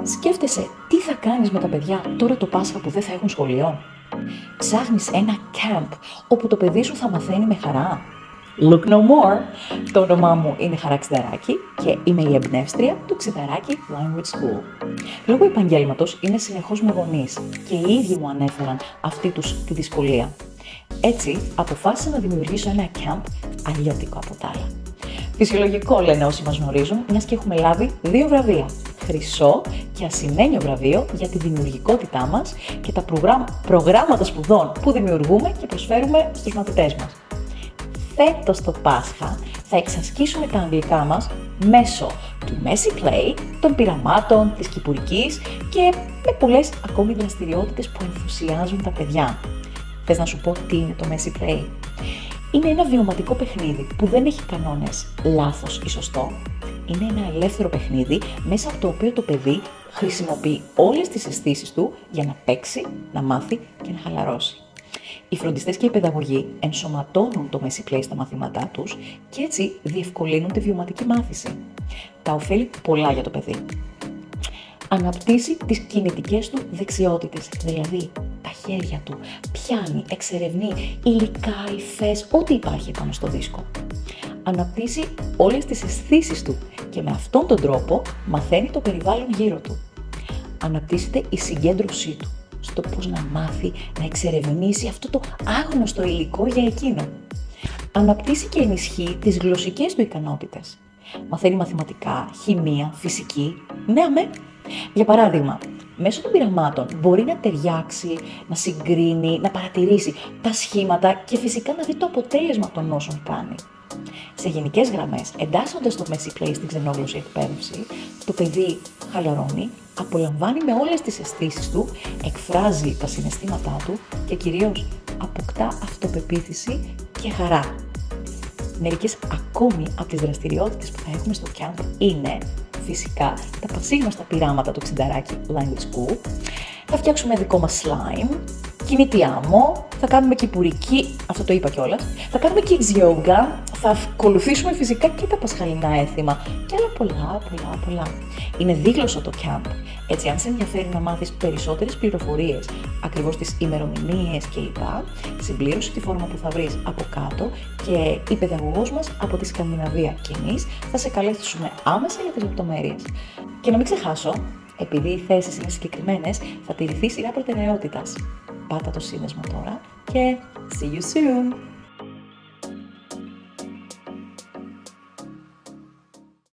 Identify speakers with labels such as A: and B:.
A: Σκέφτεσαι τι θα κάνεις με τα παιδιά τώρα το Πάσχα που δεν θα έχουν σχολείο. Ψάχνεις ένα camp όπου το παιδί σου θα μαθαίνει με χαρά. Look no more! Το όνομά μου είναι Χαρά Ξιδαράκη και είμαι η εμπνεύστρια του Ξιδαράκη Language School. Λόγω επαγγέλματος είμαι συνεχώς με γονείς και οι ίδιοι μου ανέφεραν αυτή τους τη δυσκολία. Έτσι, αποφάσισα να δημιουργήσω ένα camp αλλιώτικο από τα άλλα. Φυσιολογικό λένε όσοι μας γνωρίζουν, μιας και έχουμε λάβει 2 βραβεία. Χρυσό και ασημένιο βραβείο για τη δημιουργικότητά μας και τα προγράμματα σπουδών που δημιουργούμε και προσφέρουμε στους μαθητές μας. Φέτος το Πάσχα θα εξασκήσουμε τα αγγλικά μας μέσω του Messy Play, των πειραμάτων, της κυπουρικής και με πολλές ακόμη δραστηριότητες που ενθουσιάζουν τα παιδιά. Θες να σου πω τι είναι το Messy Play? Είναι ένα βιωματικό παιχνίδι που δεν έχει κανόνες λάθος ή σωστό. Είναι ένα ελεύθερο παιχνίδι μέσα από το οποίο το παιδί χρησιμοποιεί όλες τις αισθήσεις του για να παίξει, να μάθει και να χαλαρώσει. Οι φροντιστές και οι παιδαγωγοί ενσωματώνουν το Messy Play στα μαθήματά τους και έτσι διευκολύνουν τη βιωματική μάθηση. Τα ωφέλη πολλά για το παιδί. Αναπτύσσει τις κινητικές του δεξιότητες, δηλαδή τα χέρια του, πιάνει, εξερευνεί υλικά, υφές, ό,τι υπάρχει πάνω στο δίσκο. Αναπτύσσει όλες τις αισθήσεις του και με αυτόν τον τρόπο μαθαίνει το περιβάλλον γύρω του. Αναπτύσσεται η συγκέντρωσή του στο πώς να μάθει, να εξερευνήσει αυτό το άγνωστο υλικό για εκείνο. Αναπτύσσει και ενισχύει τις γλωσσικές του ικανότητες. Μαθαίνει μαθηματικά, χημεία, φυσική, ναι αμέ. Για παράδειγμα, μέσω των πειραμάτων μπορεί να ταιριάξει, να συγκρίνει, να παρατηρήσει τα σχήματα και φυσικά να δει το αποτέλεσμα των όσων κάνει. Σε γενικές γραμμές, εντάσσοντας το Messy Play στην ξενόγλωση εκπαίδευση, το παιδί χαλαρώνει, απολαμβάνει με όλες τις αισθήσεις του, εκφράζει τα συναισθήματά του και κυρίως αποκτά αυτοπεποίθηση και χαρά. Μερικές ακόμη από τις δραστηριότητες που θα έχουμε στο camp είναι φυσικά τα πασίγνωστα πειράματα του Ξιδαράκη Language School. Θα φτιάξουμε δικό μας slime, κινητή άμμο, θα κάνουμε κυπουρική, αυτό το είπα κιόλας, θα κάνουμε kids yoga, θα ακολουθήσουμε φυσικά και τα πασχαλινά έθιμα και άλλα πολλά. Είναι δίγλωσσο το camp, έτσι αν σε ενδιαφέρει να μάθεις περισσότερες πληροφορίες, ακριβώς τις ημερομηνίες κλπ, συμπλήρωσε τη φόρμα που θα βρεις από κάτω και η παιδαγωγός μας από τη Σκανδιναβία και εμείς θα σε καλέσουμε άμεσα για τις λεπτομέρειες. Και να μην ξεχάσω, επειδή οι θέσεις είναι συγκεκριμένες, θα τηρηθεί σειρά προτεραιότητας. Πάτα το σύνδεσμο τώρα και see you soon!